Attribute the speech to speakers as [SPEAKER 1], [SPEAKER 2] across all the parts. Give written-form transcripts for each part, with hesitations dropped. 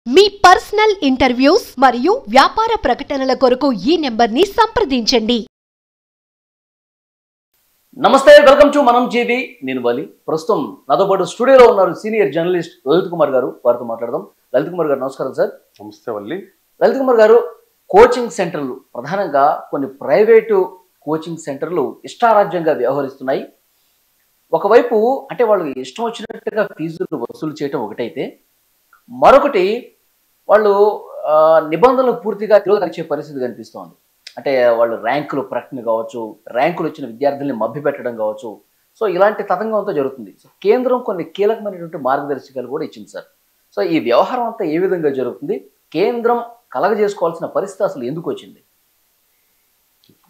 [SPEAKER 1] మీ personal interviews మరియు వ్యాపార ప్రకటనల కొరకు ఈ నెంబర్ని సంప్రదించండి.
[SPEAKER 2] నమస్తే, వెల్కమ్ టు మనం జీవి. నేను బలి. ప్రస్తుతం నాతో పాటు స్టూడియోలో ఉన్నారు సీనియర్ జర్నలిస్ట్ లలిత్ కుమార్ గారు. వారితో మాట్లాడదాం. లలిత్ కుమార్ గారు నమస్కారం సార్.
[SPEAKER 3] నమస్తే వల్లి.
[SPEAKER 2] లలిత్ కుమార్ గారు, కోచింగ్ సెంటర్లు ప్రధానంగా కొన్ని ప్రైవేటు కోచింగ్ సెంటర్లు ఇష్టారాజ్యంగా వ్యవహరిస్తున్నాయి. ఒకవైపు అంటే వాళ్ళు ఇష్టం వచ్చినట్టుగా ఫీజులు వసూలు చేయటం ఒకటైతే, మరొకటి వాళ్ళు నిబంధనలు పూర్తిగా తిరోగరించే పరిస్థితి కనిపిస్తోంది. అంటే వాళ్ళు ర్యాంకులు ప్రకటన కావచ్చు, ర్యాంకులు వచ్చిన విద్యార్థుల్ని మభ్యపెట్టడం కావచ్చు. సో ఇలాంటి తతంగంతో జరుగుతుంది. సో కేంద్రం కొన్ని కీలకమైనటువంటి మార్గదర్శకాలు కూడా ఇచ్చింది సార్. సో ఈ వ్యవహారం అంతా ఏ విధంగా జరుగుతుంది? కేంద్రం కలగజేసుకోవాల్సిన పరిస్థితి అసలు ఎందుకు వచ్చింది?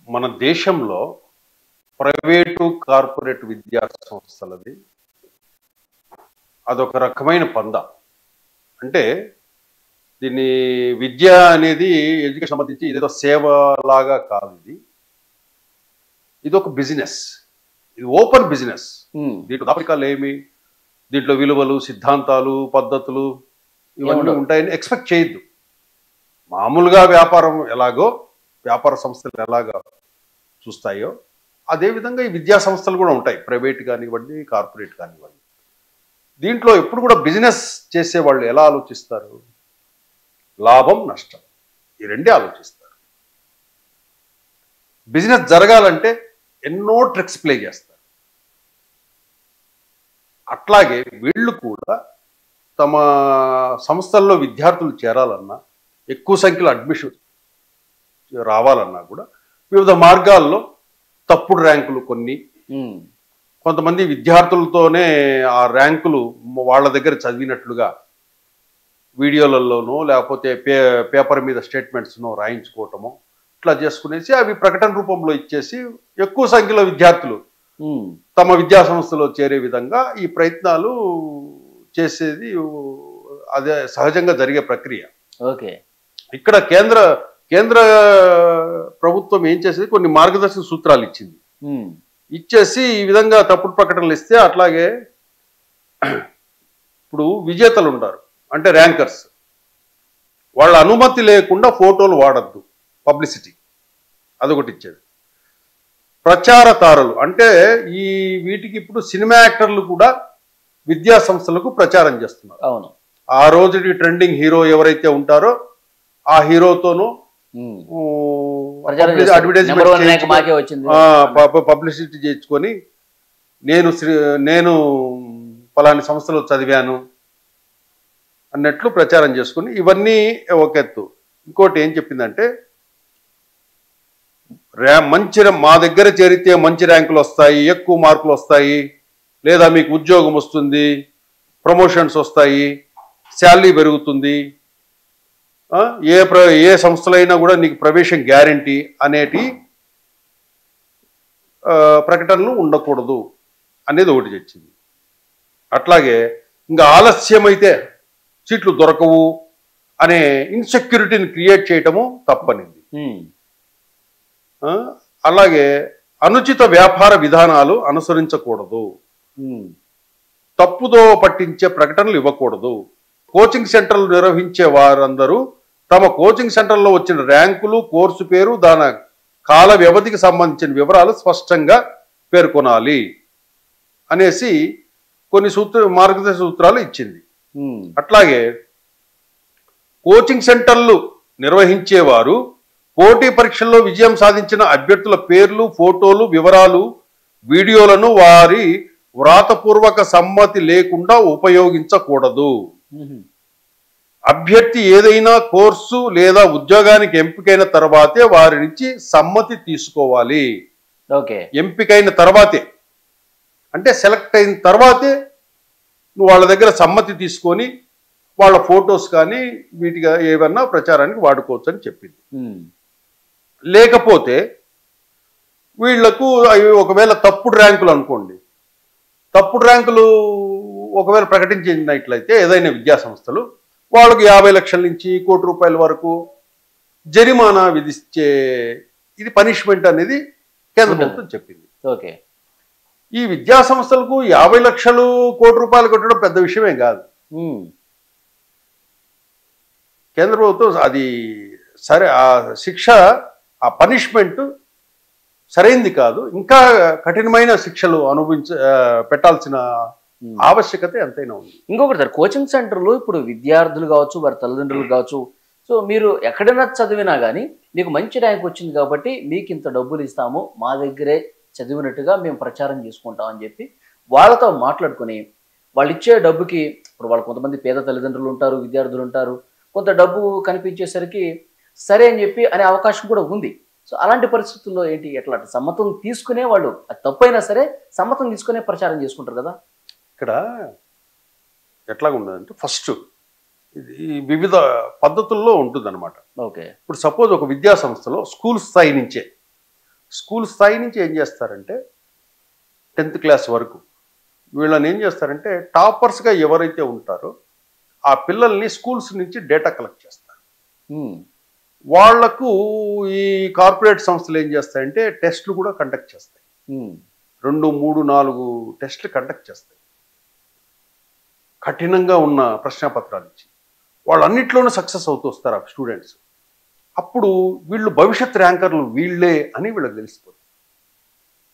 [SPEAKER 3] మన దేశంలో ప్రైవేటు కార్పొరేట్ విద్యా సంస్థలది అదొక రకమైన పంద. అంటే దీన్ని విద్య అనేది ఎడ్యుకేషన్ సంబంధించి ఇదేదో సేవలాగా కాదు. ఇది ఒక బిజినెస్. ఇది ఓపెన్ బిజినెస్. దీంట్లో దాపరికాలు ఏమి, దీంట్లో విలువలు, సిద్ధాంతాలు, పద్ధతులు ఇవన్నీ ఉంటాయని ఎక్స్పెక్ట్ చేయొద్దు. మామూలుగా వ్యాపారం ఎలాగో, వ్యాపార సంస్థలు ఎలాగో చూస్తాయో అదేవిధంగా ఈ విద్యా సంస్థలు కూడా ఉంటాయి. ప్రైవేట్ కానివ్వండి, కార్పొరేట్ కానివ్వండి. దీంట్లో ఎప్పుడు కూడా బిజినెస్ చేసే వాళ్ళు ఎలా ఆలోచిస్తారు? లాభం, నష్టం, ఈ రెండే ఆలోచిస్తారు. బిజినెస్ జరగాలంటే ఎన్నో ట్రిక్స్ ప్లే చేస్తారు. అట్లాగే వీళ్ళు కూడా తమ సంస్థల్లో విద్యార్థులు చేరాలన్నా, ఎక్కువ సంఖ్యలో అడ్మిషన్ రావాలన్నా కూడా వివిధ మార్గాల్లో తప్పుడు ర్యాంకులు కొన్ని, కొంతమంది విద్యార్థులతోనే ఆ ర్యాంకులు వాళ్ళ దగ్గర చదివినట్లుగా వీడియోలలోనో లేకపోతే పేపర్ మీద స్టేట్మెంట్స్నో రాయించుకోవటమో ఇట్లా చేసుకునేసి అవి ప్రకటన రూపంలో ఇచ్చేసి ఎక్కువ సంఖ్యలో విద్యార్థులు తమ విద్యా సంస్థలో చేరే విధంగా ఈ ప్రయత్నాలు చేసేది అదే సహజంగా జరిగే ప్రక్రియ.
[SPEAKER 2] ఓకే.
[SPEAKER 3] ఇక్కడ కేంద్ర ప్రభుత్వం ఏం చేసేది, కొన్ని మార్గదర్శక సూత్రాలు ఇచ్చింది. ఇచ్చేసి ఈ విధంగా తప్పుడు ప్రకటనలు ఇస్తే, అట్లాగే ఇప్పుడు విజేతలు ఉంటారు అంటే ర్యాంకర్స్, వాళ్ళ అనుమతి లేకుండా ఫోటోలు వాడద్దు, పబ్లిసిటీ అదొకటి ఇచ్చేది. ప్రచారతారులు అంటే ఈ వీటికి ఇప్పుడు సినిమా యాక్టర్లు కూడా విద్యా సంస్థలకు ప్రచారం చేస్తున్నారు.
[SPEAKER 2] అవును.
[SPEAKER 3] ఆ రోజుకి ట్రెండింగ్ హీరో ఎవరైతే ఉంటారో ఆ హీరోతోనూ పబ్లిసిటీ చేయించుకొని నేను పలాని సంస్థలో చదివాను అన్నట్లు ప్రచారం చేసుకుని ఇవన్నీ ఒక ఎత్తు. ఇంకోటి ఏం చెప్పిందంటే, మా దగ్గర చేరితే మంచి ర్యాంకులు వస్తాయి, ఎక్కువ మార్కులు వస్తాయి, లేదా మీకు ఉద్యోగం వస్తుంది, ప్రమోషన్స్ వస్తాయి, శాలరీ పెరుగుతుంది, ఏ సంస్థలో అయినా కూడా నీకు ప్రవేశం గ్యారంటీ అనేటి ప్రకటనలు ఉండకూడదు అనేది ఒకటి తెచ్చింది. అట్లాగే ఇంకా ఆలస్యమైతే సీట్లు దొరకవు అనే ఇన్సెక్యూరిటీని క్రియేట్ చేయటము తప్పనింది. అలాగే అనుచిత వ్యాపార విధానాలు అనుసరించకూడదు, తప్పుదో పట్టించే ప్రకటనలు ఇవ్వకూడదు. కోచింగ్ సెంటర్లు నిర్వహించే వారందరూ తమ కోచింగ్ సెంటర్లో వచ్చిన ర్యాంకులు, కోర్సు పేరు, దాని కాల వ్యవధికి సంబంధించిన వివరాలు స్పష్టంగా పేర్కొనాలి అనేసి కొన్ని మార్గదర్శక సూత్రాలు ఇచ్చింది. అట్లాగే కోచింగ్ సెంటర్లు నిర్వహించేవారు పోటీ పరీక్షల్లో విజయం సాధించిన అభ్యర్థుల పేర్లు, ఫోటోలు, వివరాలు, వీడియోలను వారి వ్రాతపూర్వక సమ్మతి లేకుండా ఉపయోగించకూడదు. అభ్యర్థి ఏదైనా కోర్సు లేదా ఉద్యోగానికి ఎంపికైన తర్వాతే వారి నుంచి సమ్మతి తీసుకోవాలి.
[SPEAKER 2] ఓకే.
[SPEAKER 3] ఎంపికైన తర్వాతే అంటే సెలెక్ట్ అయిన తర్వాతే నువ్వు వాళ్ళ దగ్గర సమ్మతి తీసుకొని వాళ్ళ ఫొటోస్ కానీ వీటిగా ఏమన్నా ప్రచారానికి వాడుకోవచ్చు అని చెప్పింది. లేకపోతే వీళ్లకు ఒకవేళ తప్పుడు ర్యాంకులు అనుకోండి, తప్పుడు ర్యాంకులు ఒకవేళ ప్రకటించినట్లయితే ఏదైనా విద్యా సంస్థలు వాళ్ళకు 50 లక్షల నుంచి ₹1 కోటి వరకు జరిమానా విధించే ఇది పనిష్మెంట్ అనేది కేంద్ర ప్రభుత్వం చెప్పింది.
[SPEAKER 2] ఓకే.
[SPEAKER 3] ఈ విద్యా సంస్థలకు 50 లక్షలు ₹1 కోటి కట్టడం పెద్ద విషయమే కాదు. కేంద్ర ప్రభుత్వం అది సరే, ఆ శిక్ష, ఆ పనిష్మెంట్ సరైంది కాదు. ఇంకా కఠినమైన శిక్షలు పెట్టాల్సిన ఆవశ్యకత ఎంతైనా ఉంది.
[SPEAKER 2] ఇంకొకటి సార్, కోచింగ్ సెంటర్లు ఇప్పుడు విద్యార్థులు కావచ్చు, వారి తల్లిదండ్రులు కావచ్చు, సో మీరు ఎక్కడైనా చదివినా కానీ మీకు మంచి ర్యాంక్ వచ్చింది కాబట్టి మీకు ఇంత డబ్బులు ఇస్తాము, మా దగ్గరే చదివినట్టుగా మేము ప్రచారం చేసుకుంటాం అని చెప్పి వాళ్ళతో మాట్లాడుకొని వాళ్ళు ఇచ్చే డబ్బుకి, ఇప్పుడు వాళ్ళు కొంతమంది పేద తల్లిదండ్రులు ఉంటారు, విద్యార్థులు ఉంటారు, కొంత డబ్బు కనిపించేసరికి సరే అని చెప్పి అనే అవకాశం కూడా ఉంది. సో అలాంటి పరిస్థితుల్లో ఏంటి, ఎట్లా సమ్మతం తీసుకునే వాళ్ళు, అది తప్పైనా సరే సమ్మతం తీసుకునే ప్రచారం చేసుకుంటారు కదా.
[SPEAKER 3] ఇక్కడ ఎట్లాగా ఉండదంటే ఫస్ట్ ఇది వివిధ పద్ధతుల్లో ఉంటుందన్నమాట.
[SPEAKER 2] ఓకే, ఇప్పుడు
[SPEAKER 3] సపోజ్ ఒక విద్యా సంస్థలో స్కూల్ స్థాయి నుంచి ఏం చేస్తారంటే 10th క్లాస్ వరకు వీళ్ళని ఏం చేస్తారంటే టాపర్స్గా ఎవరైతే ఉంటారో ఆ పిల్లల్ని స్కూల్స్ నుంచి డేటా కలెక్ట్ చేస్తారు. వాళ్లకు ఈ కార్పొరేట్ సంస్థలు ఏం చేస్తాయంటే టెస్టులు కూడా కండక్ట్ చేస్తాయి. 2, 3, 4 టెస్టులు కండక్ట్ చేస్తాయి. కఠినంగా ఉన్న ప్రశ్నపత్రాలు ఇచ్చి వాళ్ళన్నిట్లోనూ సక్సెస్ అవుతూ వస్తారు ఆ స్టూడెంట్స్. అప్పుడు వీళ్ళు భవిష్యత్ ర్యాంకర్లు వీళ్ళే అని వీళ్ళకి తెలిసిపోతుంది.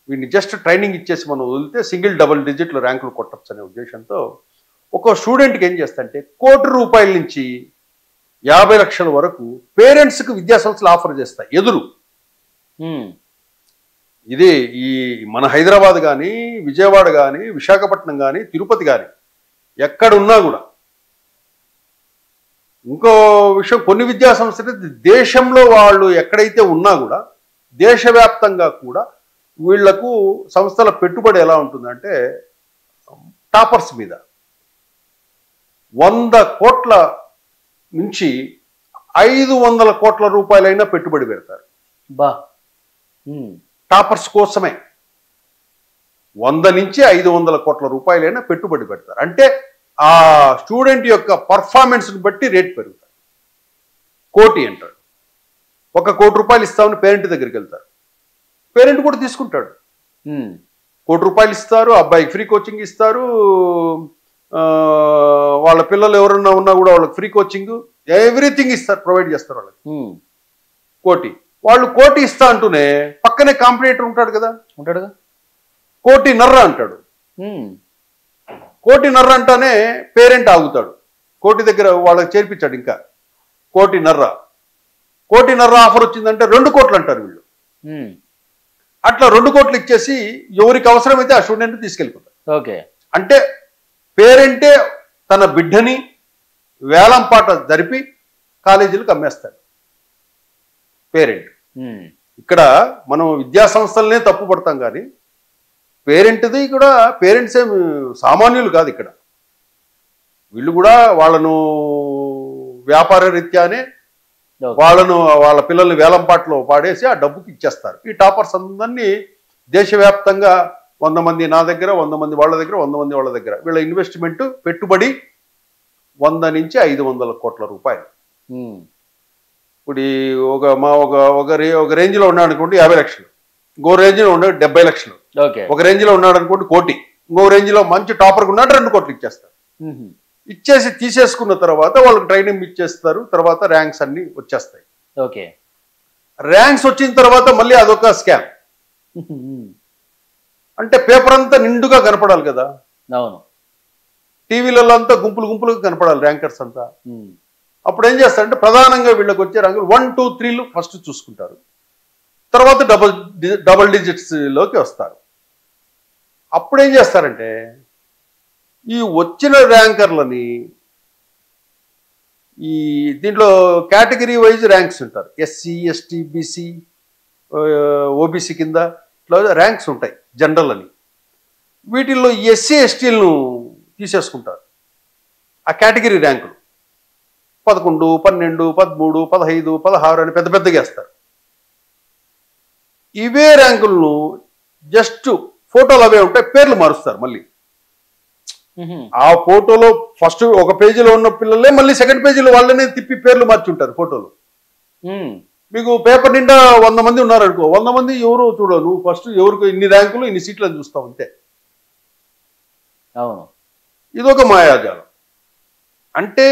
[SPEAKER 3] వీడిని జస్ట్ ట్రైనింగ్ ఇచ్చేసి మనం వదిలితే సింగిల్ డబుల్ డిజిట్లు ర్యాంకులు కొట్టచ్చు అనే ఉద్దేశంతో ఒక స్టూడెంట్కి ఏం చేస్తారంటే ₹1 కోటి నుంచి 50 లక్షల వరకు పేరెంట్స్కి విద్యాసంస్థలు ఆఫర్ చేస్తాయి ఎదురు. ఇదే ఈ మన హైదరాబాద్ కానీ, విజయవాడ కానీ, విశాఖపట్నం కానీ, తిరుపతి కానీ ఎక్కడున్నా కూడా. ఇంకో విషయం, కొన్ని విద్యాసంస్థలు దేశంలో వాళ్ళు ఎక్కడైతే ఉన్నా కూడా దేశవ్యాప్తంగా కూడా వీళ్లకు సంస్థల పెట్టుబడి ఎలా ఉంటుందంటే టాపర్స్ మీద 100 కోట్ల నుంచి 500 కోట్ల రూపాయలైనా పెట్టుబడి పెడతారు. టాపర్స్ కోసమే 100 నుంచి 500 కోట్ల రూపాయలైనా పెట్టుబడి పెడతారు. అంటే ఆ స్టూడెంట్ యొక్క పర్ఫార్మెన్స్ని బట్టి రేట్ పెరుగుతారు. కోటి అంటాడు, ₹1 కోటి ఇస్తామని పేరెంట్ దగ్గరికి వెళ్తారు. పేరెంట్ కూడా తీసుకుంటాడు. ₹1 కోటి ఇస్తారు, అబ్బాయికి ఫ్రీ కోచింగ్ ఇస్తారు, వాళ్ళ పిల్లలు ఎవరన్నా ఉన్నా కూడా వాళ్ళకి ఫ్రీ కోచింగ్, ఎవ్రీథింగ్ ఇస్తారు, ప్రొవైడ్ చేస్తారు వాళ్ళకి. కోటి వాళ్ళు కోటి ఇస్తా అంటూనే పక్కనే కాంపిటేటర్ ఉంటాడుగా, ₹1.5 కోటి అంటాడు. ₹1.5 కోటి అంటానే పేరెంట్ ఆగుతాడు. కోటి దగ్గర వాళ్ళకి చేర్పించాడు. ఇంకా ₹1.5 కోటి ఆఫర్ వచ్చిందంటే 2 కోట్లు అంటారు వీళ్ళు. అట్లా 2 కోట్లు ఇచ్చేసి ఎవరికి అవసరమైతే ఆ స్టూడెంట్ తీసుకెళ్ళిపోతారు.
[SPEAKER 2] ఓకే,
[SPEAKER 3] అంటే పేరెంటే తన బిడ్డని వేలంపాట జరిపి కాలేజీలకు అమ్మేస్తాడు పేరెంట్. ఇక్కడ మనం విద్యా సంస్థలనే తప్పు పడతాం కానీ పేరెంట్ది కూడా, పేరెంట్స్ ఏమి సామాన్యులు కాదు. ఇక్కడ వీళ్ళు కూడా వాళ్ళను వ్యాపార రీత్యానే వాళ్ళ పిల్లల్ని వేలంపాట్లో పాడేసి ఆ డబ్బుకి ఇచ్చేస్తారు. ఈ టాపర్స్ అందరినీ దేశవ్యాప్తంగా 100 మంది నా దగ్గర, 100 మంది వాళ్ళ దగ్గర, 100 మంది వాళ్ళ దగ్గర, వీళ్ళ ఇన్వెస్ట్మెంట్ పెట్టుబడి 100 నుంచి 500 కోట్ల రూపాయలు. ఇప్పుడు ఒక రేంజ్లో ఉన్నాడు అనుకోండి 50 లక్షలు, ఇంకో రేంజ్లో ఉన్నాడు 70 లక్షలు, ఒక రేంజ్లో ఉన్నాడు అనుకోండి కోటి, ఇంకో రేంజ్లో మంచి టాపర్గా ఉన్నాడు 2 కోట్లు ఇచ్చేస్తారు. ఇచ్చేసి తీసేసుకున్న తర్వాత వాళ్ళకి ట్రైనింగ్ ఇచ్చేస్తారు. తర్వాత ర్యాంక్స్ అన్ని వచ్చేస్తాయి.
[SPEAKER 2] ఓకే,
[SPEAKER 3] ర్యాంక్స్ వచ్చిన తర్వాత మళ్ళీ అదొక స్కామ్. అంటే పేపర్ అంతా నిండుగా కనపడాలి కదా.
[SPEAKER 2] అవును,
[SPEAKER 3] టీవీలలో అంతా గుంపులుగా కనపడాలి ర్యాంకర్స్ అంతా. అప్పుడు ఏం చేస్తారంటే ప్రధానంగా వీళ్ళకి వచ్చే ర్యాంకులు 1, 2, 3 ఫస్ట్ చూసుకుంటారు. తర్వాత డబుల్ డిజిట్స్ లోకి వస్తారు. అప్పుడు ఏం చేస్తారంటే ఈ వచ్చిన ర్యాంకర్లని ఈ దీంట్లో కేటగిరీ వైజ్ ర్యాంక్స్ ఉంటారు. ఎస్సీ, ఎస్టీ, బీసీ, ఓబీసీ కింద ఇట్లా ర్యాంక్స్ ఉంటాయి జనరల్ అని. వీటిల్లో ఎస్సీ, ఎస్టీలను తీసేసుకుంటారు. ఆ కేటగిరీ ర్యాంకులు 11, 12, 13, 15, 16 అని పెద్దగా వేస్తారు. ఇవే ర్యాంకులను జస్ట్ ఫోటోలు అవే ఉంటాయి, పేర్లు మారుస్తారు. మళ్ళీ ఆ ఫోటోలో ఫస్ట్ ఒక పేజీలో ఉన్న పిల్లలే మళ్ళీ సెకండ్ పేజీలో వాళ్ళనే తిప్పి పేర్లు మార్చుంటారు ఫోటోలు. మీకు పేపర్ నిండా 100 మంది ఉన్నారనుకో, 100 మంది ఎవరు చూడవు, నువ్వు ఫస్ట్ ఎవరికి ఇన్ని ర్యాంకులు ఇన్ని సీట్లు అని చూస్తావు అంతే.
[SPEAKER 2] అవును,
[SPEAKER 3] ఇదొక మాయాజాలం. అంటే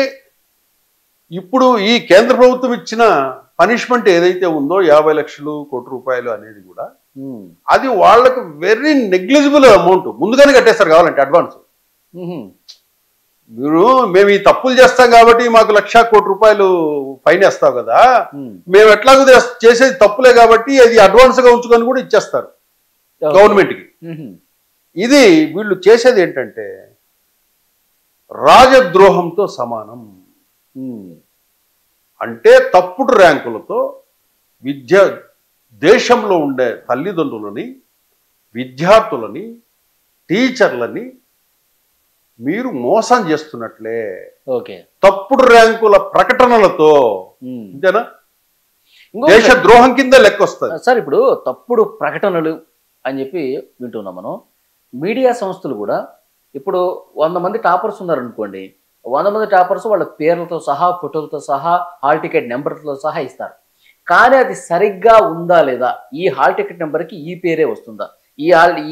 [SPEAKER 3] ఇప్పుడు ఈ కేంద్ర ప్రభుత్వం ఇచ్చిన పనిష్మెంట్ ఏదైతే ఉందో 50 లక్షలు కోటి రూపాయలు అనేది కూడా అది వాళ్ళకు వెరీ నెగ్లిజిబుల్ అమౌంట్. ముందుగానే కట్టేస్తారు కావాలంటే అడ్వాన్స్. మేము ఈ తప్పులు చేస్తాం కాబట్టి మాకు 1,00,000 కోటి రూపాయలు ఫైన్ వేస్తావు కదా, మేము ఎట్లాగో చేసేది తప్పులే కాబట్టి అది అడ్వాన్స్ గా ఉంచుకొని కూడా ఇచ్చేస్తారు గవర్నమెంట్ కి. ఇది వీళ్ళు చేసేది ఏంటంటే రాజద్రోహంతో సమానం. అంటే తప్పుడు ర్యాంకులతో దేశంలో ఉండే తల్లిదండ్రులని, విద్యార్థులని, టీచర్లని మీరు మోసం చేస్తున్నట్లే. తప్పుడు ర్యాంకుల ప్రకటనలతో అంతేనా, దేశ ద్రోహం కింద లెక్క వస్తుంది
[SPEAKER 2] సార్. ఇప్పుడు తప్పుడు ప్రకటనలు అని చెప్పి వింటున్నాం మనం. మీడియా సంస్థలు కూడా ఇప్పుడు 100 మంది టాపర్స్ ఉన్నారనుకోండి, 100 మంది టాపర్స్ వాళ్ళ పేర్లతో సహా, ఫోటోలతో సహా, హాల్ టికెట్ నెంబర్తో సహా ఇస్తారు. కానీ అది సరిగ్గా ఉందా లేదా, ఈ హాల్ టికెట్ నెంబర్కి ఈ పేరే వస్తుందా,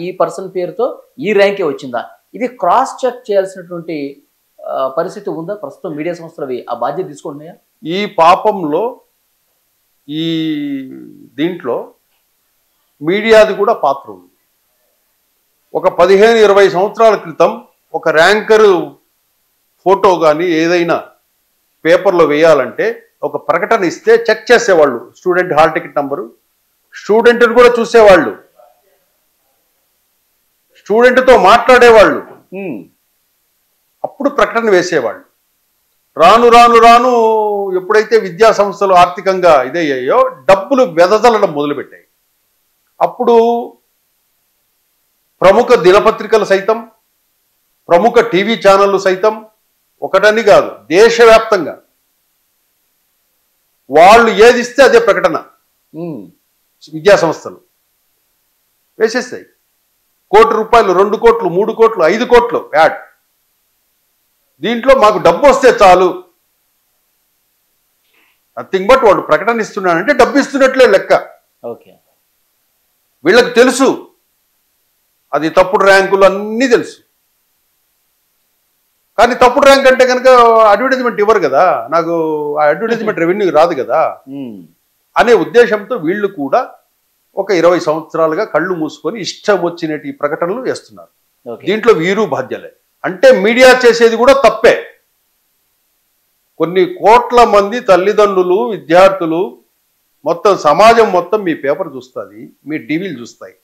[SPEAKER 2] ఈ పర్సన్ పేరుతో ఈ ర్యాంకే వచ్చిందా, ఇది క్రాస్ చెక్ చేయాల్సినటువంటి పరిస్థితి ఉందా ప్రస్తుతం? మీడియా సంస్థలు ఆ బాధ్యత తీసుకుంటున్నాయా?
[SPEAKER 3] ఈ పాపంలో ఈ దీంట్లో మీడియాది కూడా పాత్ర ఉంది. ఒక 15-20 సంవత్సరాల క్రితం ఒక ర్యాంకరు ఫోటో కానీ ఏదైనా పేపర్లో వేయాలంటే ఒక ప్రకటన ఇస్తే చెక్ చేసేవాళ్ళు. స్టూడెంట్ హాల్ టికెట్ నంబరు, స్టూడెంట్ని కూడా చూసేవాళ్ళు, స్టూడెంట్తో మాట్లాడేవాళ్ళు, అప్పుడు ప్రకటన వేసేవాళ్ళు. రాను రాను రాను ఎప్పుడైతే విద్యా సంస్థలు ఆర్థికంగా ఇదయ్యాయో డబ్బులు వెదజల్లడం మొదలుపెట్టాయి. అప్పుడు ప్రముఖ దినపత్రికలు సైతం, ప్రముఖ టీవీ ఛానళ్ళు సైతం, ఒకటని కాదు దేశవ్యాప్తంగా వాళ్ళు ఏది ఇస్తే అదే ప్రకటన విద్యా సంస్థలు వేసేస్తాయి. 1 కోటి రూపాయలు, 2 కోట్లు, 3 కోట్లు, 5 కోట్లు యాడ్. దీంట్లో మాకు డబ్బు వస్తే చాలు, నథింగ్ బట్ వాడు ప్రకటన ఇస్తున్నాడంటే డబ్బు ఇస్తున్నట్లే లెక్క. వీళ్ళకి తెలుసు అది తప్పుడు ర్యాంకులు అన్నీ తెలుసు. కానీ తప్పుడు ర్యాంక్ అంటే కనుక అడ్వర్టైజ్మెంట్ ఇవ్వరు కదా, నాకు ఆ అడ్వర్టైజ్మెంట్ రెవెన్యూ రాదు కదా అనే ఉద్దేశంతో వీళ్ళు కూడా ఒక 20 సంవత్సరాలుగా కళ్ళు మూసుకొని ఇష్టం వచ్చినట్టు ప్రకటనలు వేస్తున్నారు. దీంట్లో వీరు బాధ్యులే. అంటే మీడియా చేసేది కూడా తప్పే. కొన్ని కోట్ల మంది తల్లిదండ్రులు, విద్యార్థులు, మొత్తం సమాజం మొత్తం మీ పేపర్ చూస్తుంది, మీ టీవీలు చూస్తాయి.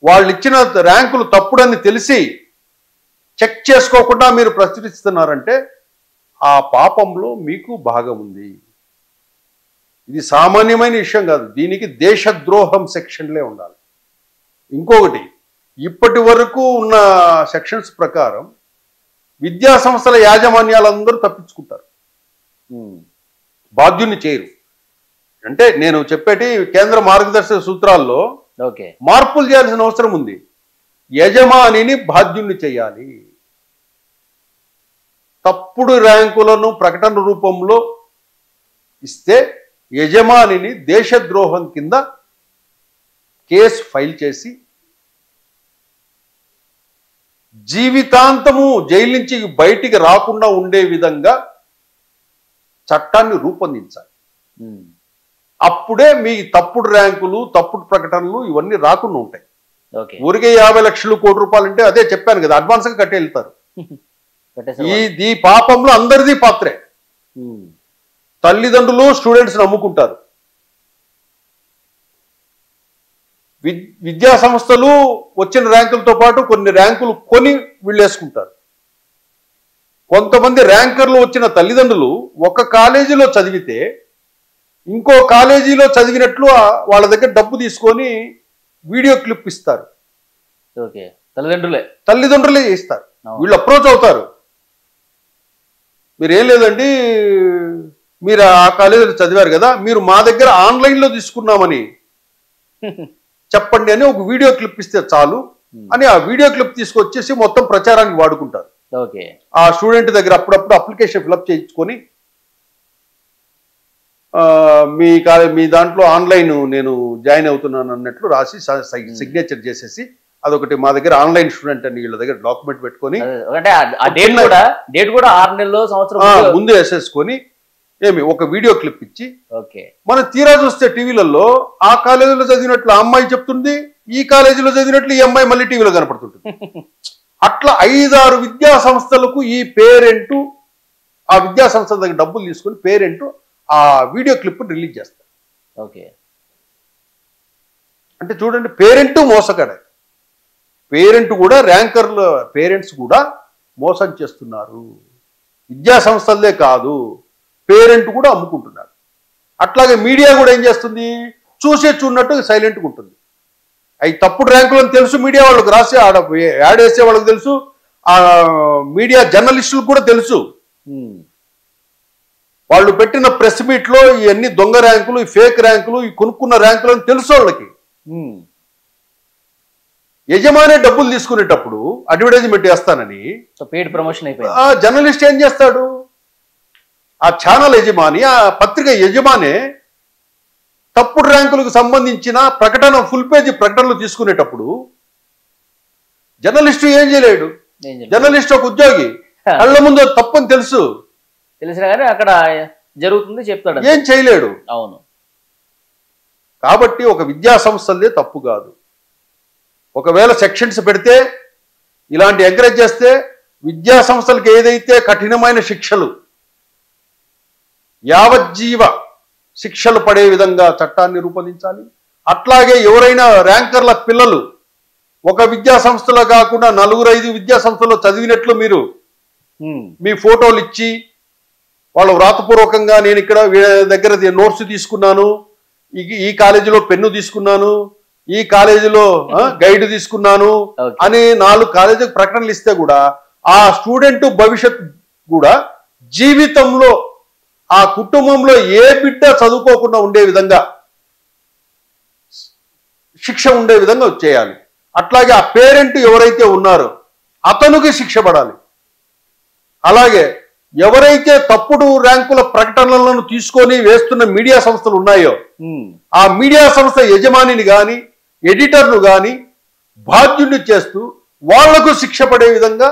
[SPEAKER 3] వాళ్ళు ఇచ్చిన ర్యాంకులు తప్పుడని తెలిసి చెక్ చేసుకోకుండా మీరు ప్రచురిస్తున్నారంటే ఆ పాపంలో మీకు భాగం ఉంది. ఇది సామాన్యమైన విషయం కాదు, దీనికి దేశద్రోహం సెక్షన్లే ఉండాలి. ఇంకొకటి, ఇప్పటి వరకు ఉన్న సెక్షన్స్ ప్రకారం విద్యా సంస్థల యాజమాన్యాలందరూ తప్పించుకుంటారు, బాధ్యుని చేయరు. అంటే నేను చెప్పేటి కేంద్ర మార్గదర్శక సూత్రాల్లో మార్పులు చేయాల్సిన అవసరం ఉంది. యజమానిని బాధ్యుని చేయాలి. తప్పుడు ర్యాంకులను ప్రకటన రూపంలో ఇస్తే యజమానిని దేశద్రోహం కింద కేసు ఫైల్ చేసి జీవితాంతము జైలు నుంచి బయటికి రాకుండా ఉండే విధంగా చట్టాన్ని రూపొందించాలి. అప్పుడే మీ తప్పుడు ర్యాంకులు, తప్పుడు ప్రకటనలు ఇవన్నీ రాకుండా ఉంటాయి. ఊరికే 50 లక్షలు, 1 కోటి రూపాయలు అంటే అదే చెప్పాను కదా, అడ్వాన్స్ గా కట్టి వెళ్తారు. ఈ పాపంలో అందరిది పాత్రే. తల్లిదండ్రులు స్టూడెంట్స్ నమ్ముకుంటారు, విద్యా సంస్థలు వచ్చిన ర్యాంకులతో పాటు కొన్ని ర్యాంకులు కొని వీళ్ళేసుకుంటారు. కొంతమంది ర్యాంకర్లు వచ్చిన తల్లిదండ్రులు ఒక కాలేజీలో చదివితే ఇంకో కాలేజీలో చదివినట్లు వాళ్ళ దగ్గర డబ్బు తీసుకొని వీడియో క్లిప్ ఇస్తారు. తల్లిదండ్రులే ఇస్తారు. వీళ్ళు అప్రోచ్ అవుతారు, మీరేం లేదండి, మీరు ఆ కాలేజీలో చదివారు కదా, మీరు మా దగ్గర ఆన్లైన్లో తీసుకున్నామని చెప్పండి అని ఒక వీడియో క్లిప్ ఇస్తే చాలు అని ఆ వీడియో క్లిప్ తీసుకొచ్చేసి మొత్తం ప్రచారానికి వాడుకుంటారు. ఆ స్టూడెంట్ దగ్గర అప్పుడప్పుడు అప్లికేషన్ ఫిలప్ చేయించుకొని మీ దాంట్లో ఆన్లైన్ నేను జాయిన్ అవుతున్నాను అన్నట్లు రాసి సిగ్నేచర్ చేసేసి అదొకటి మా దగ్గర ఆన్లైన్ స్టూడెంట్ అని వీళ్ళ దగ్గర డాక్యుమెంట్ పెట్టుకొని
[SPEAKER 2] డేట్ కూడా 6 నెలలు సంవత్సరం
[SPEAKER 3] ముందు వేసేసుకొని ఏమి ఒక వీడియో క్లిప్ ఇచ్చి
[SPEAKER 2] ఓకే
[SPEAKER 3] మనం తీరా చూస్తే టీవీలలో ఆ కాలేజీలో చదివినట్లు ఆ అమ్మాయి చెప్తుంది, ఈ కాలేజీలో చదివినట్లు ఈ అమ్మాయి మళ్ళీ టీవీలో కనపడుతుంటుంది. అట్లా 5-6 విద్యా సంస్థలకు ఈ పేరెంట్ ఆ విద్యా సంస్థల దగ్గర డబ్బులు తీసుకుని పేరెంట్ ఆ వీడియో క్లిప్ రిలీజ్ చేస్తారు.
[SPEAKER 2] ఓకే
[SPEAKER 3] అంటే చూడండి, పేరెంట్ మోసగాడే, పేరెంట్ కూడా ర్యాంకర్ల పేరెంట్స్ కూడా మోసం చేస్తున్నారు. విద్యా సంస్థలే కాదు, పేరెంట్ కూడా అమ్ముకుంటున్నారు. అట్లాగే మీడియా కూడా ఏం చేస్తుంది, చూడనట్టు సైలెంట్గా ఉంటుంది. అవి తప్పుడు ర్యాంకులను తెలుసు, మీడియా వాళ్ళకి రాసి ఆడ యాడ్ వేసే వాళ్ళకి తెలుసు, ఆ మీడియా జర్నలిస్టులకు కూడా తెలుసు. వాళ్ళు పెట్టిన ప్రెస్ మీట్లో ఇవన్నీ దొంగ ర్యాంకులు, ఈ ఫేక్ ర్యాంకులు, ఈ కొనుక్కున్న ర్యాంకులు అని తెలుసు వాళ్ళకి. యజమానే డబ్బులు తీసుకునేటప్పుడు అడ్వర్టైజ్మెంట్ వేస్తానని
[SPEAKER 2] పెయిడ్ ప్రమోషన్ అయిపోయింది.
[SPEAKER 3] ఆ జర్నలిస్ట్ ఏం చేస్తాడు, ఆ ఛానల్ యజమాని, ఆ పత్రిక యజమానే తప్పుడు ర్యాంకులకు సంబంధించిన ప్రకటన, ఫుల్ పేజీ ప్రకటనలు తీసుకునేటప్పుడు జర్నలిస్టు ఏం చేయలేడు. జర్నలిస్ట్ ఒక ఉద్యోగి, కళ్ళ ముందు తప్పని
[SPEAKER 2] తెలిసినా కానీ అక్కడ జరుగుతుంది చెప్తాడు,
[SPEAKER 3] ఏం చేయలేడు.
[SPEAKER 2] అవును.
[SPEAKER 3] కాబట్టి ఒక విద్యా సంస్థలదే తప్పు కాదు. ఒకవేళ సెక్షన్స్ పెడితే, ఇలాంటి ఎంకరేజ్ చేస్తే, విద్యా సంస్థలకు ఏదైతే కఠినమైన శిక్షలు, యావజ్జీవ శిక్షలు పడే విధంగా చట్టాన్ని రూపొందించాలి. అట్లాగే ఎవరైనా ర్యాంకర్ల పిల్లలు ఒక విద్యా సంస్థలో కాకుండా 4-5 విద్యా సంస్థలో చదివినట్లు మీరు మీ ఫోటోలు ఇచ్చి, వాళ్ళు వ్రాతపూర్వకంగా నేను ఇక్కడ దగ్గర నోట్స్ తీసుకున్నాను, ఈ కాలేజీలో పెన్ను తీసుకున్నాను, ఈ కాలేజీలో గైడ్ తీసుకున్నాను అని 4 కాలేజీకి ప్రకటనలు ఇస్తే కూడా ఆ స్టూడెంట్ భవిష్యత్ కూడా జీవితంలో ఆ కుటుంబంలో ఏ బిడ్డ చదువుకోకుండా ఉండే విధంగా శిక్ష ఉండే విధంగా చేయాలి. అట్లాగే ఆ పేరెంట్ ఎవరైతే ఉన్నారో అతనికి శిక్ష పడాలి. అలాగే ఎవరైతే తప్పుడు ర్యాంకుల ప్రకటనలను తీసుకొని వేస్తున్న మీడియా సంస్థలు ఉన్నాయో ఆ మీడియా సంస్థ యజమానిని కానీ ఎడిటర్ను కానీ బాధ్యుడిని చేస్తూ వాళ్లకు శిక్ష పడే విధంగా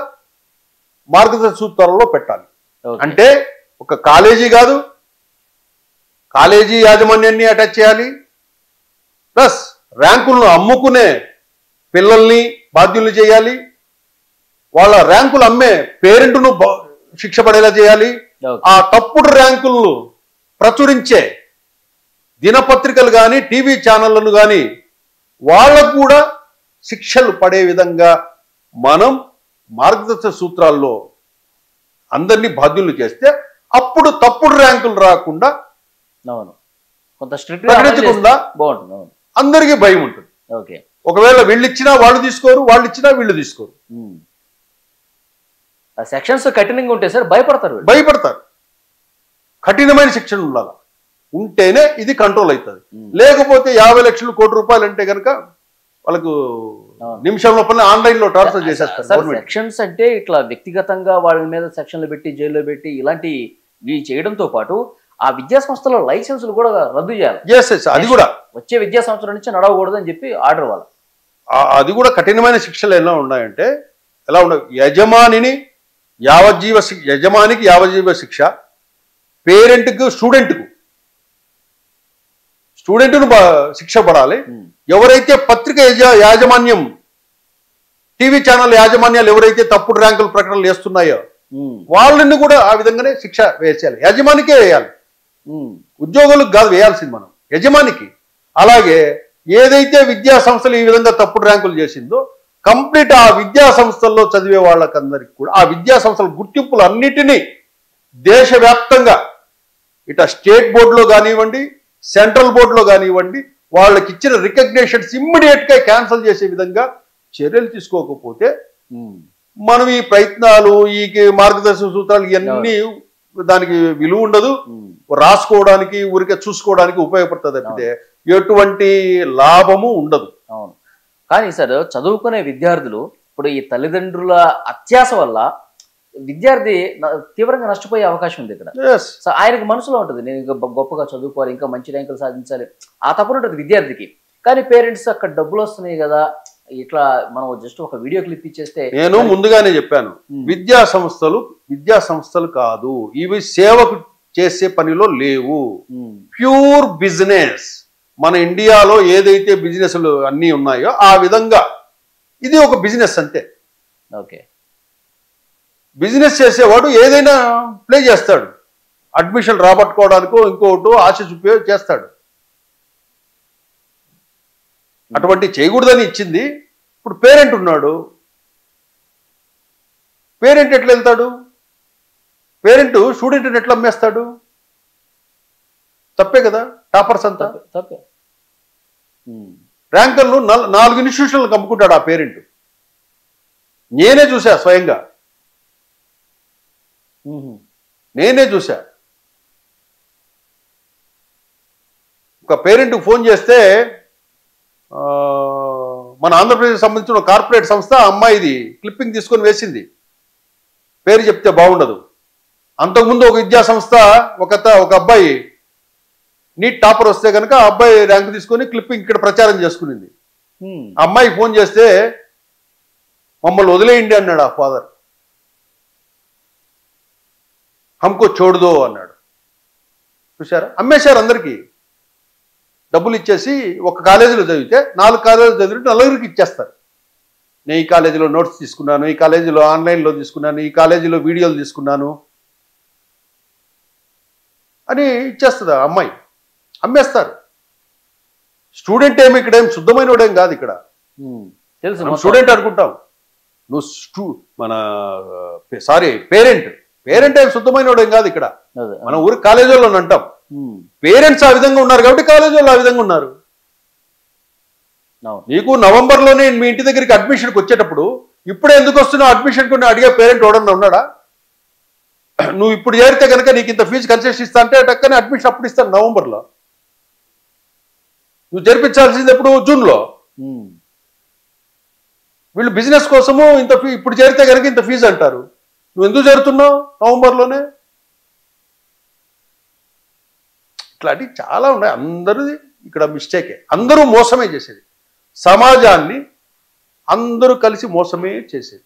[SPEAKER 3] మార్గదర్శక సూత్రాలలో పెట్టాలి. అంటే ఒక కాలేజీ కాదు, కాలేజీ యాజమాన్యాన్ని అటాచ్ చేయాలి, ప్లస్ ర్యాంకులను అమ్ముకునే పిల్లల్ని బాధ్యుల్ని చేయాలి, వాళ్ళ ర్యాంకులు అమ్మే పేరెంట్ను శిక్ష పడేలా చేయాలి. ఆ తప్పుడు ర్యాంకులను ప్రచురించే దినపత్రికలు కానీ టీవీ ఛానళ్లను కానీ వాళ్ళకు కూడా శిక్షలు పడే విధంగా మనం మార్గదర్శక సూత్రాల్లో అందరినీ బాధ్యులు చేస్తే అప్పుడు తప్పుడు ర్యాంకులు రాకుండా
[SPEAKER 2] కొంత స్ట్రిక్ట్
[SPEAKER 3] ప్రకటించకుండా
[SPEAKER 2] బాగుంటుంది.
[SPEAKER 3] అందరికీ భయం ఉంటుంది.
[SPEAKER 2] ఓకే,
[SPEAKER 3] ఒకవేళ వీళ్ళు ఇచ్చినా వాళ్ళు తీసుకోరు, వాళ్ళు ఇచ్చినా వీళ్ళు తీసుకోరు.
[SPEAKER 2] సెక్షన్స్ కఠినంగా ఉంటే సార్ భయపడతారు.
[SPEAKER 3] కఠినమైన శిక్షణ ఉండాలి, ఉంటేనే ఇది కంట్రోల్ అవుతుంది. లేకపోతే 50 లక్షలు, కోటి రూపాయలు అంటే కనుక వాళ్ళకు నిమిషం లోపల ఆన్లైన్ లో ట్రాన్స్ఫర్ చేసేస్తారు.
[SPEAKER 2] సెక్షన్స్ అంటే ఇట్లా వ్యక్తిగతంగా వాళ్ళ మీద సెక్షన్లు పెట్టి జైల్లో పెట్టి ఇలాంటివి చేయడంతో పాటు ఆ విద్యా సంస్థల లైసెన్సులు కూడా రద్దు చేయాలి.
[SPEAKER 3] అది కూడా
[SPEAKER 2] వచ్చే విద్యా సంవత్సరం నుంచి నడవకూడదు అని చెప్పి ఆర్డర్ వాళ్ళు.
[SPEAKER 3] అది కూడా కఠినమైన శిక్షలు ఎలా ఉన్నాయంటే, ఎలా ఉన్నాయి, యజమానికి యావజ్జీవ శిక్ష, పేరెంట్కు స్టూడెంట్ను శిక్ష పడాలి. ఎవరైతే పత్రిక యాజమాన్యం, టీవీ ఛానల్ యాజమాన్యాలు ఎవరైతే తప్పుడు ర్యాంకుల ప్రకటనలు వేస్తున్నాయో వాళ్ళని కూడా ఆ విధంగానే శిక్ష వేసేయాలి. యజమానికే వేయాలి, ఉద్యోగులకు కాదు వేయాల్సింది మనం, యజమానికి. అలాగే ఏదైతే విద్యా సంస్థలు ఈ విధంగా తప్పుడు ర్యాంకులు చేసిందో కంప్లీట్ ఆ విద్యా సంస్థల్లో చదివే వాళ్ళకందరికి కూడా ఆ విద్యా సంస్థల గుర్తింపులు అన్నిటినీ దేశవ్యాప్తంగా ఇట స్టేట్ బోర్డులో కానివ్వండి, సెంట్రల్ బోర్డులో కానివ్వండి, వాళ్ళకి ఇచ్చిన రికగ్నేషన్స్ ఇమ్మీడియట్ గా క్యాన్సిల్ చేసే విధంగా చర్యలు తీసుకోకపోతే మనం ఈ ప్రయత్నాలు, ఈ మార్గదర్శక సూత్రాలు ఇవన్నీ దానికి విలువ ఉండదు. రాసుకోవడానికి, ఊరికే చూసుకోవడానికి ఉపయోగపడుతుంది తప్పితే ఎటువంటి లాభము ఉండదు.
[SPEAKER 2] అవును. కానీ సార్, చదువుకునే విద్యార్థులు ఇప్పుడు ఈ తల్లిదండ్రుల అత్యాశ వల్ల విద్యార్థి తీవ్రంగా నష్టపోయే అవకాశం ఉంది ఇక్కడ. సో ఆయనకు మనసులో ఉంటుంది, నేను ఇంకా గొప్పగా చదువుకోవాలి, ఇంకా మంచి ర్యాంకులు సాధించాలి, ఆ తపన ఉంటుంది విద్యార్థికి. కానీ పేరెంట్స్ అక్కడ డబ్బులు వస్తున్నాయి కదా, ఇట్లా మనం జస్ట్ ఒక వీడియో క్లిప్ ఇచ్చేస్తే. నేను
[SPEAKER 3] ముందుగానే చెప్పాను, విద్యా సంస్థలు కాదు, ఇవి చేసే పనిలో లేవు. Pure business. మన ఇండియాలో ఏదైతే బిజినెస్లు అన్నీ ఉన్నాయో ఆ విధంగా ఇది ఒక బిజినెస్ అంతే.
[SPEAKER 2] ఓకే.
[SPEAKER 3] బిజినెస్ చేసేవాడు ఏదైనా ప్లే చేస్తాడు. అడ్మిషన్ రాబట్టుకోవడానికో ఇంకోటో ఆశ చూపే చేస్తాడు. అటువంటి చేయకూడదని ఇచ్చింది. ఇప్పుడు పేరెంట్ ఉన్నాడు. పేరెంట్ ఎట్లా వెళ్తాడు? పేరెంట్ స్టూడెంట్ని ఎట్లా అమ్మేస్తాడు? తప్పే కదా. టాపర్స్ అంతా
[SPEAKER 2] తప్పే.
[SPEAKER 3] ర్యాంకర్లు 4 ఇన్స్టిట్యూషన్లకు అమ్ముకుంటాడు ఆ పేరెంట్. నేనే చూసా స్వయంగా. నేనే చూసా. ఒక పేరెంట్ ఫోన్ చేస్తే మన ఆంధ్రప్రదేశ్ సంబంధించిన కార్పొరేట్ సంస్థ అమ్మాయిది క్లిప్పింగ్ తీసుకొని వేసింది. పేరు చెప్తే బాగుండదు. అంతకుముందు ఒక విద్యా సంస్థ ఒక అబ్బాయి నీట్ టాపర్ వస్తే కనుక ఆ అబ్బాయి ర్యాంక్ తీసుకొని క్లిప్పింగ్ ఇక్కడ ప్రచారం చేసుకునింది. అమ్మాయికి ఫోన్ చేస్తే మమ్మల్ని వదిలేయండి అన్నాడు ఆ ఫాదర్. హమ్కో చోడుదో అన్నాడు. చూసారా? అమ్మేశారు అందరికీ. డబ్బులు ఇచ్చేసి ఒక కాలేజీలో చదివితే 4 కాలేజీలు చదివితే 4కి ఇచ్చేస్తారు. నేను ఈ కాలేజీలో నోట్స్ తీసుకున్నాను, ఈ కాలేజీలో ఆన్లైన్లో తీసుకున్నాను, ఈ కాలేజీలో వీడియోలు తీసుకున్నాను అని ఇచ్చేస్తుంది ఆ అమ్మాయి. అమ్మేస్తారు. స్టూడెంట్ ఏమి ఇక్కడ ఏం శుద్ధమైన వాడేం కాదు. ఇక్కడ
[SPEAKER 2] తెలుసు
[SPEAKER 3] స్టూడెంట్ అనుకుంటాం. నువ్వు పేరెంట్ ఏం శుద్ధమైన వాడేం కాదు. ఇక్కడ మన ఊరి కాలేజీ వాళ్ళు అంటాం. పేరెంట్స్ ఆ విధంగా ఉన్నారు కాబట్టి కాలేజీ వాళ్ళు ఆ విధంగా ఉన్నారు. నీకు నవంబర్లోనే మీ ఇంటి దగ్గరికి అడ్మిషన్కి వచ్చేటప్పుడు ఇప్పుడే ఎందుకు వస్తున్నావు అడ్మిషన్ కొన్ని అడిగే పేరెంట్ ఎవడన్నా ఉన్నాడా? నువ్వు ఇప్పుడు చేరితే కనుక నీకు ఇంత ఫీజు కన్సెషన్ ఇస్తా అంటే టక్కనే అడ్మిషన్ అప్పుడు ఇస్తాను నవంబర్లో. నువ్వు జరిపించాల్సింది ఎప్పుడు? జూన్లో. వీళ్ళు బిజినెస్ కోసము ఇంత ఇప్పుడు చేరితే కనుక ఇంత ఫీజు అంటారు. నువ్వు ఎందుకు చేరుతున్నావు నవంబర్లోనే? ఇట్లాంటివి చాలా ఉన్నాయి. అందరూ ఇక్కడ మిస్టేకే. అందరూ మోసమే చేసేది. సమాజాన్ని అందరూ కలిసి మోసమే చేసేది.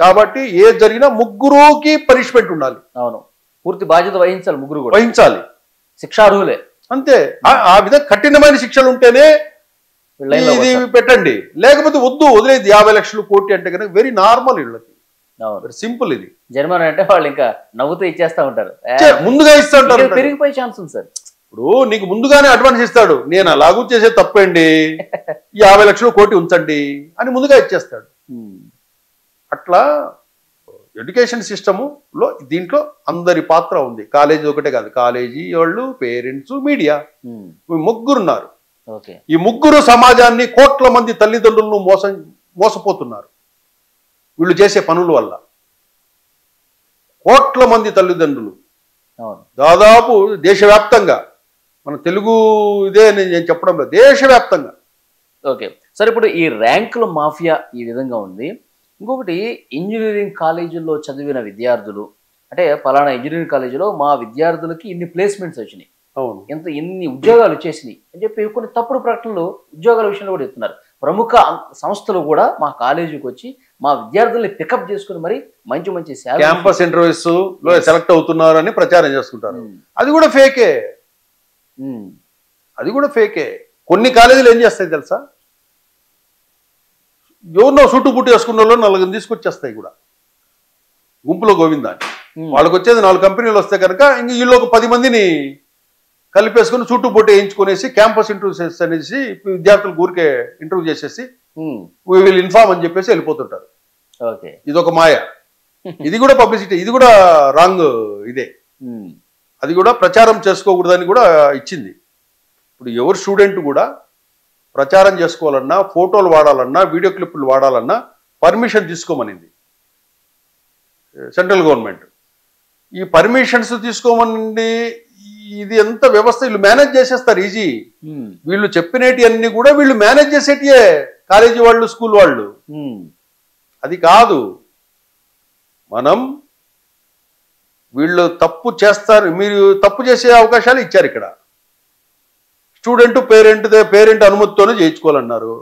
[SPEAKER 3] కాబట్టి ఏది జరిగినా ముగ్గురుకి పనిష్మెంట్ ఉండాలి.
[SPEAKER 2] అవును, పూర్తి బాధ్యత వహించాలి. ముగ్గురు కూడా
[SPEAKER 3] వహించాలి.
[SPEAKER 2] శిక్షార్హులే.
[SPEAKER 3] అంతే. ఆ విధంగా కఠినమైన శిక్షలు ఉంటేనే ఇది పెట్టండి. లేకపోతే వదిలేదు. 50 లక్షలు కోటి అంటే కనుక వెరీ నార్మల్. వీళ్ళకి వెరీ సింపుల్. ఇది
[SPEAKER 2] జరిమానా అంటే వాళ్ళు ఇంకా నవ్వుతూ ఇచ్చేస్తా ఉంటారు.
[SPEAKER 3] ముందుగా ఇస్తా ఉంటారు.
[SPEAKER 2] పెరిగిపోయే ఛాన్స్ ఉంది సార్.
[SPEAKER 3] ఇప్పుడు నీకు ముందుగానే అడ్వాన్స్ ఇస్తాడు. నేను అలాగూ చేసే తప్పండి, 50 లక్షలు కోటి ఉంచండి అని ముందుగా ఇచ్చేస్తాడు. అట్లా ఎడ్యుకేషన్ సిస్టములో దీంట్లో అందరి పాత్ర ఉంది. కాలేజీ ఒకటే కాదు, కాలేజీ వాళ్ళు, పేరెంట్స్, మీడియా, ముగ్గురున్నారు. ఈ ముగ్గురు సమాజాన్ని, కోట్ల మంది తల్లిదండ్రులను మోసపోతున్నారు వీళ్ళు చేసే పనుల వల్ల. కోట్ల మంది తల్లిదండ్రులు దాదాపు దేశవ్యాప్తంగా, మన తెలుగు ఇదే నేను చెప్పడం లేదు, దేశవ్యాప్తంగా.
[SPEAKER 2] ఓకే సార్, ఇప్పుడు ఈ ర్యాంకుల మాఫియా ఈ విధంగా ఉంది. ఇంకొకటి, ఇంజనీరింగ్ కాలేజీల్లో చదివిన విద్యార్థులు అంటే పలానా ఇంజనీరింగ్ కాలేజీలో మా విద్యార్థులకి ఇన్ని ప్లేస్మెంట్స్ వచ్చినాయి, ఇన్ని ఉద్యోగాలు వచ్చేసినాయి అని చెప్పి కొన్ని తప్పుడు ప్రకటనలు ఉద్యోగాల విషయంలో కూడా చెప్తున్నారు. ప్రముఖ సంస్థలు కూడా మా కాలేజీకి వచ్చి మా విద్యార్థుల్ని పికప్ చేసుకుని మరి మంచి మంచి
[SPEAKER 3] క్యాంపస్ ఇంటర్వ్యూస్ లో సెలెక్ట్ అవుతున్నారని ప్రచారం చేసుకుంటారు. అది కూడా ఫేకే. అది కూడా ఫేకే. కొన్ని కాలేజీలు ఏం చేస్తాయి తెలుసా? ఎవరినో చుట్టూ పుట్టి వేసుకున్న వాళ్ళు 4 తీసుకొచ్చేస్తాయి కూడా, గుంపులో గోవిందాన్ని. వాళ్ళకి వచ్చేది 4 కంపెనీలు వస్తే కనుక ఇంక వీళ్ళు ఒక 10 మందిని కలిపేసుకుని చుట్టూ పొట్టి వేయించుకునేసి క్యాంపస్ ఇంటర్వ్యూస్ అనేసి విద్యార్థులకు ఊరికే ఇంటర్వ్యూ చేసేసి వీ విల్ ఇన్ఫార్మ్ అని చెప్పేసి వెళ్ళిపోతుంటారు. ఇది ఒక మాయ. ఇది కూడా పబ్లిసిటీ, ఇది కూడా రాంగ్. ఇదే అది కూడా ప్రచారం చేసుకోకూడదని కూడా ఇచ్చింది. ఇప్పుడు ఎవరు స్టూడెంట్ కూడా ప్రచారం చేసుకోవాలన్నా, ఫోటోలు వాడాలన్నా, వీడియో క్లిప్పులు వాడాలన్నా పర్మిషన్ తీసుకోమనింది సెంట్రల్ గవర్నమెంట్. ఈ పర్మిషన్స్ తీసుకోమని ఇది ఎంత వ్యవస్థ వీళ్ళు మేనేజ్ చేసేస్తారు ఈజీ. వీళ్ళు చెప్పినటి అన్ని కూడా వీళ్ళు మేనేజ్ చేసేటియే కాలేజీ వాళ్ళు, స్కూల్ వాళ్ళు. అది కాదు. మనం వీళ్ళు తప్పు చేస్తారు, మీరు తప్పు చేసే అవకాశాలు ఇచ్చారు ఇక్కడ. స్టూడెంట్ పేరెంట్ అనుమతితోనే చేయించుకోవాలన్నారు.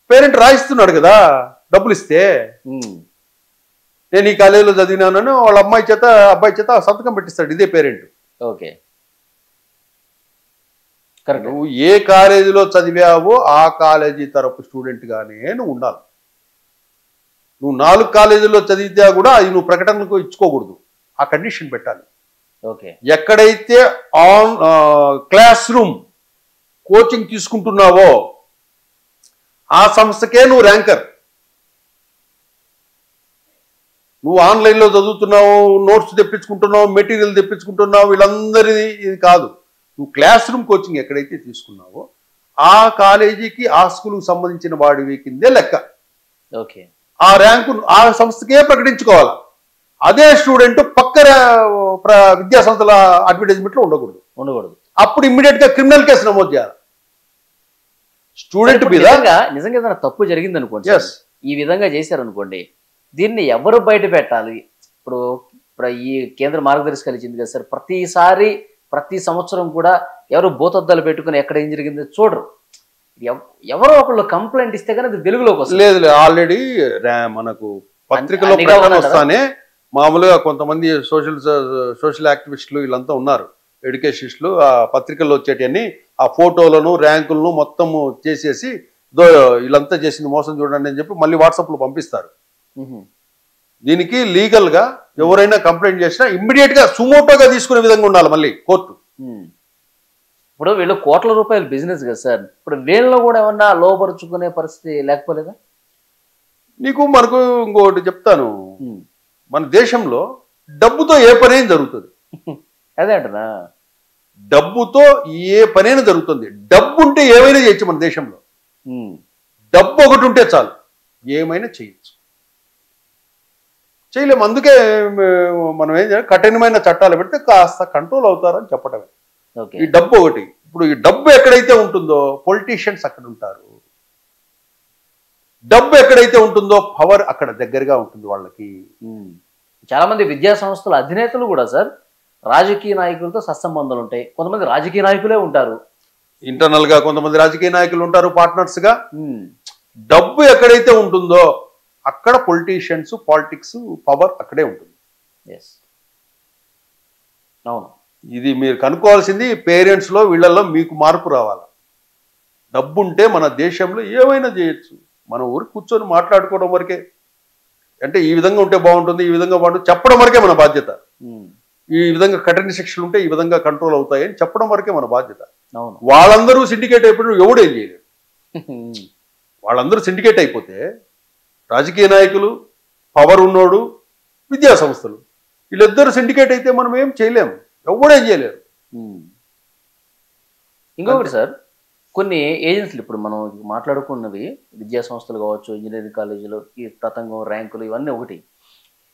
[SPEAKER 3] పేరెంట్ రాయిస్తున్నాడు కదా డబ్బులు ఇస్తే. నేను ఈ కాలేజీలో చదివినానని వాళ్ళ అబ్బాయి చేత సంతకం పెట్టిస్తాడు ఇదే పేరెంట్.
[SPEAKER 2] Okay, correct.
[SPEAKER 3] నువ్వు ఏ కాలేజీలో చదివావో ఆ కాలేజీ తరపు స్టూడెంట్ గానే నువ్వు ఉండాలి. నువ్వు 4 కాలేజీల్లో చదివితే కూడా అది నువ్వు ప్రకటనకు ఇచ్చుకోకూడదు, ఆ కండిషన్ పెట్టాలి.
[SPEAKER 2] ఓకే,
[SPEAKER 3] ఎక్కడైతే క్లాస్ రూమ్ కోచింగ్ తీసుకుంటున్నావో ఆ సంస్థకే నువ్వు ర్యాంకర్. నువ్వు ఆన్లైన్లో చదువుతున్నావు, నోట్స్ తెప్పించుకుంటున్నావు, మెటీరియల్ తెప్పించుకుంటున్నావు, వీళ్ళందరిది ఇది కాదు. నువ్వు క్లాస్ రూమ్ కోచింగ్ ఎక్కడైతే తీసుకున్నావో ఆ కాలేజీకి ఆ స్కూల్కి సంబంధించిన వాడివి కిందే లెక్క.
[SPEAKER 2] ఓకే,
[SPEAKER 3] ఆ ర్యాంకు ఆ సంస్థకే ప్రకటించుకోవాలి. అదే స్టూడెంట్ పక్క విద్యా సంస్థల అడ్వర్టైజ్మెంట్లో ఉండకూడదు. అప్పుడు ఇమ్మీడియట్ గా క్రిమినల్ కేసు నమోదు చేయాలి స్టూడెంట్ మీద.
[SPEAKER 2] నిజంగా ఏదైనా తప్పు జరిగింది అనుకోండి, ఈ విధంగా చేశారనుకోండి, దీన్ని ఎవరు బయట పెట్టాలి? ఇప్పుడు ఈ కేంద్ర మార్గదర్శకాలు ఇచ్చింది కదా సార్, ప్రతి సంవత్సరం కూడా ఎవరు భూతద్దాలు పెట్టుకుని ఎక్కడ ఏం జరిగిందో చూడరు. ఎవరో ఒకళ్ళు కంప్లైంట్ ఇస్తే కానీ అది వెలుగులోకి వస్తుంది.
[SPEAKER 3] లేదు, ఆల్రెడీ మనకు పత్రికలో ప్రకటన వస్తానే మామూలుగా కొంతమంది సోషల్ యాక్టివిస్టులు వీళ్ళంతా ఉన్నారు, ఎడ్యుకేషనిస్టులు, ఆ పత్రికల్లో వచ్చేటివన్నీ ఆ ఫోటోలను ర్యాంకులను మొత్తం చేసేసి వీళ్ళంతా చేసింది మోసం చూడండి అని చెప్పి మళ్ళీ వాట్సాప్లో పంపిస్తారు. దీనికి లీగల్ గా ఎవరైనా కంప్లైంట్ చేసినా ఇమ్మీడియట్ గా సుమోటోగా తీసుకునే విధంగా ఉండాలి మళ్ళీ కోర్టు.
[SPEAKER 2] ఇప్పుడు వీళ్ళు కోట్ల రూపాయల బిజినెస్ కదా సార్, ఇప్పుడు వీళ్ళలో కూడా ఏమన్నా లోపరుచుకునే పరిస్థితి లేకపోలేదా?
[SPEAKER 3] మనకు ఇంకోటి చెప్తాను, మన దేశంలో డబ్బుతో ఏ పనైనా జరుగుతుంది.
[SPEAKER 2] అదే అంటనా,
[SPEAKER 3] డబ్బుతో ఏ పనైనా జరుగుతుంది. డబ్బు ఉంటే ఏమైనా చేయొచ్చు మన దేశంలో. డబ్బు ఒకటి ఉంటే చాలు, ఏమైనా చేయొచ్చు. చేయలేము. అందుకే మనం ఏం చేయాలి, కఠినమైన చట్టాలు పెడితే కాస్త కంట్రోల్ అవుతారని చెప్పడమే. ఈ డబ్బు ఒకటి. ఇప్పుడు ఈ డబ్బు ఎక్కడైతే ఉంటుందో పొలిటీషియన్స్ అక్కడ ఉంటారు. డబ్బు ఎక్కడైతే ఉంటుందో పవర్ అక్కడ దగ్గరగా ఉంటుంది వాళ్ళకి.
[SPEAKER 2] చాలా మంది విద్యా సంస్థల అధినేతలు కూడా సార్ రాజకీయ నాయకులతో సత్సంబంధాలు ఉంటాయి. కొంతమంది రాజకీయ నాయకులే ఉంటారు,
[SPEAKER 3] ఇంటర్నల్ గా కొంతమంది రాజకీయ నాయకులు ఉంటారు పార్ట్నర్స్ గా. డబ్బు ఎక్కడైతే ఉంటుందో అక్కడ పొలిటీషియన్స్, పాలిటిక్స్, పవర్ అక్కడే ఉంటుంది.
[SPEAKER 2] అవును,
[SPEAKER 3] ఇది మీరు కనుక్కోవాల్సింది. పేరెంట్స్ లో వీళ్ళల్లో మీకు మార్పు రావాలి. డబ్బు ఉంటే మన దేశంలో ఏమైనా చేయొచ్చు. మన ఊరు కూర్చొని మాట్లాడుకోవడం వరకే. అంటే ఈ విధంగా ఉంటే బాగుంటుంది, ఈ విధంగా బాగుంటుంది చెప్పడం వరకే మన బాధ్యత. ఈ విధంగా కఠిన శిక్షలు ఉంటే ఈ విధంగా కంట్రోల్ అవుతాయి అని చెప్పడం వరకే మన బాధ్యత. వాళ్ళందరూ సిండికేట్ అయిపోయిన ఎవడు ఏం చేయలేడు. వాళ్ళందరూ సిండికేట్ అయిపోతే రాజకీయ నాయకులు, పవర్ ఉన్నోడు, విద్యా సంస్థలు వీళ్ళిద్దరు సిండికేట్ అయితే మనం ఏం చేయలేము, ఎవడేం చేయలేరు.
[SPEAKER 2] ఇంకొకటి సార్, కొన్ని ఏజెన్సీలు ఇప్పుడు మనం మాట్లాడుకున్నవి విద్యా సంస్థలు కావచ్చు, ఇంజనీరింగ్ కాలేజీలు, ఈ తతంగం, ర్యాంకులు ఇవన్నీ ఒకటి.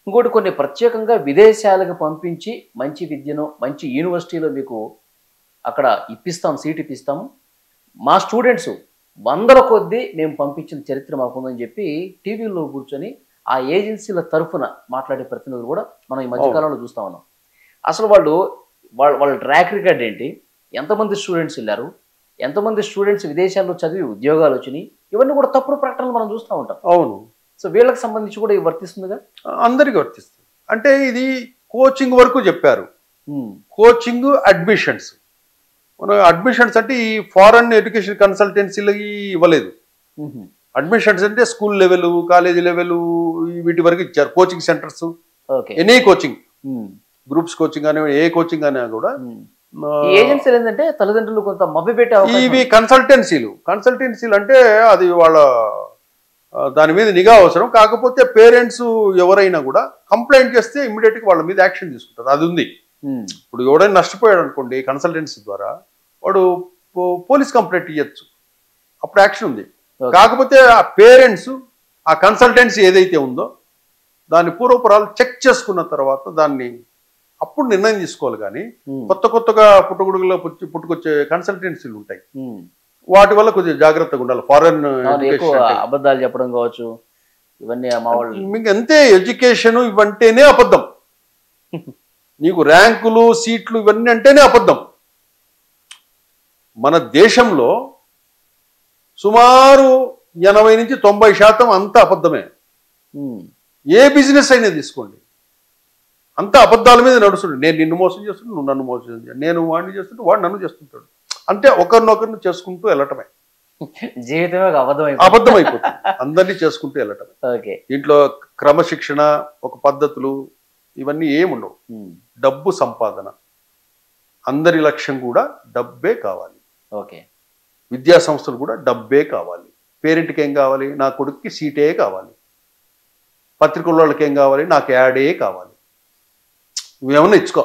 [SPEAKER 2] ఇంకోటి కొన్ని ప్రత్యేకంగా విదేశాలకు పంపించి మంచి విద్యను మంచి యూనివర్సిటీలో మీకు అక్కడ ఇప్పిస్తాం, సీట్ ఇప్పిస్తాము, మా స్టూడెంట్స్ 100ల కొద్దీ మేము పంపించిన చరిత్ర మాకుందని చెప్పి టీవీలో కూర్చొని ఆ ఏజెన్సీల తరఫున మాట్లాడే ప్రతినిధులు కూడా మనం ఈ మధ్యకాలంలో చూస్తా ఉన్నాం. అసలు వాళ్ళ ట్రాక్ రికార్డ్ ఏంటి, ఎంతమంది స్టూడెంట్స్ వెళ్ళారు, ఎంతమంది స్టూడెంట్స్ విదేశాల్లో చదివి ఉద్యోగాలు వచ్చినాయి, ఇవన్నీ కూడా తప్పుడు ప్రకటనలు మనం చూస్తూ ఉంటాం.
[SPEAKER 3] అవును.
[SPEAKER 2] సో వీళ్ళకి సంబంధించి కూడా ఇది వర్తిస్తుందిగా?
[SPEAKER 3] అందరికీ వర్తిస్తుంది. అంటే ఇది కోచింగ్ వరకు చెప్పారు. Coaching, admissions. మన అడ్మిషన్స్ అంటే ఈ ఫారెన్ ఎడ్యుకేషన్ కన్సల్టెన్సీలకి ఇవ్వలేదు. అడ్మిషన్స్ అంటే స్కూల్ లెవెల్, కాలేజీ లెవెల్ వీటి వరకు ఇచ్చారు. Coaching centres, any coaching, groups coaching అని, ఏ కోచింగ్ అయినా కూడా.
[SPEAKER 2] ఏజెన్సీలు ఏంటంటే తల్లిదండ్రులు కొంత మభ్యపెట్టే
[SPEAKER 3] ఇవి కన్సల్టెన్సీలు అంటే అది వాళ్ళ దాని మీద నిఘా అవసరం. కాకపోతే పేరెంట్స్ ఎవరైనా కూడా కంప్లైంట్ చేస్తే ఇమ్మీడియట్ గా వాళ్ళ మీద యాక్షన్ తీసుకుంటారు. అది ఉంది. ఇప్పుడు ఎవడైనా నష్టపోయాడు అనుకోండి కన్సల్టెన్సీ ద్వారా, వాడు పోలీస్ కంప్లైంట్ ఇవ్వచ్చు, అప్పుడు యాక్షన్ ఉంది. కాకపోతే ఆ పేరెంట్స్ ఆ కన్సల్టెన్సీ ఏదైతే ఉందో దాని పూర్వపురాలు చెక్ చేసుకున్న తర్వాత దాన్ని అప్పుడు నిర్ణయం తీసుకోవాలి. కానీ కొత్తగా పుట్టుకొచ్చే కన్సల్టెన్సీలు ఉంటాయి, వాటి వల్ల కొంచెం జాగ్రత్తగా ఉండాలి. ఫారెన్
[SPEAKER 2] అబద్ధాలు చెప్పడం కావచ్చు, ఇవన్నీ మా వాళ్ళు
[SPEAKER 3] మీకు అంతే. ఎడ్యుకేషన్ ఇవంటేనే అబద్ధం. నీకు ర్యాంకులు, సీట్లు ఇవన్నీ అంటేనే అబద్ధం. మన దేశంలో సుమారు 80 నుంచి 90% అంతా అబద్ధమే. ఏ బిజినెస్ అయినా తీసుకోండి, అంతా అబద్ధాల మీద నడుస్తుంటాడు. నేను నిన్ను మోసం చేస్తుంటే నువ్వు నన్ను మోసం చేస్తాను, నేను వాడిని చేస్తుంటే వాడు నన్ను చేస్తుంటాడు. అంటే ఒకరినొకరిని చేసుకుంటూ వెళ్ళటమే
[SPEAKER 2] జీవితమే ఒక
[SPEAKER 3] అబద్ధం అయిపోతుంది. అందరినీ చేసుకుంటూ వెళ్ళటమే.
[SPEAKER 2] ఓకే.
[SPEAKER 3] దీంట్లో క్రమశిక్షణ, ఒక పద్ధతులు ఇవన్నీ ఏముండవు. డబ్బు సంపాదన, అందరి లక్ష్యం కూడా డబ్బే కావాలి.
[SPEAKER 2] ఓకే.
[SPEAKER 3] విద్యా సంస్థలు కూడా డబ్బే కావాలి. పేరెంట్కి ఏం కావాలి? నా కొడుక్కి సీటే కావాలి. పత్రికల వాళ్ళకి ఏం కావాలి? నాకు యాడే కావాలి. నువ్వేమన్నా ఇచ్చుకో,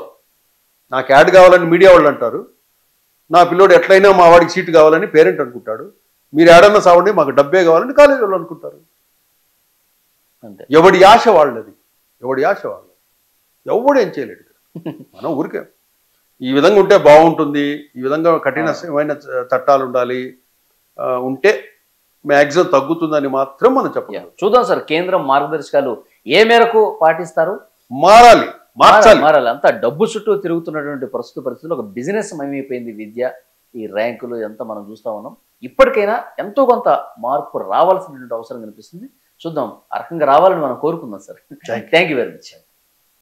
[SPEAKER 3] నాకు యాడ్ కావాలని మీడియా వాళ్ళు అంటారు, నా పిల్లోడు ఎట్లయినా మా వాడికి సీటు కావాలని పేరెంట్ అనుకుంటాడు. మీరు యాడన్నా సావండి, మాకు డబ్బే కావాలని కాలేజీ వాళ్ళు అనుకుంటారు.
[SPEAKER 2] అంతే.
[SPEAKER 3] ఎవడి ఆశ వాళ్ళది, ఎవడి ఆశ వాళ్ళది. ఎవడు ఏం చేయలేడు. మనం ఊరికే ఈ విధంగా ఉంటే బాగుంటుంది, ఈ విధంగా కఠినమైన చట్టాలు ఉండాలి, ఉంటే మ్యాక్సిమం తగ్గుతుందని మాత్రం మనం చెప్పాలి.
[SPEAKER 2] చూద్దాం సార్, కేంద్రం మార్గదర్శకాలు ఏ మేరకు పాటిస్తారు.
[SPEAKER 3] మార్చాలి.
[SPEAKER 2] అంతా డబ్బు చుట్టూ తిరుగుతున్నటువంటి ప్రస్తుత పరిస్థితుల్లో ఒక బిజినెస్ మయమైపోయింది విద్య. ఈ ర్యాంకులు ఎంత మనం చూస్తా ఉన్నాం. ఇప్పటికైనా ఎంతో కొంత మార్పు రావాల్సినటువంటి అవసరం కనిపిస్తుంది. చూద్దాం, ఆ రకంగా రావాలని మనం కోరుకుందాం sir. Thank you very much.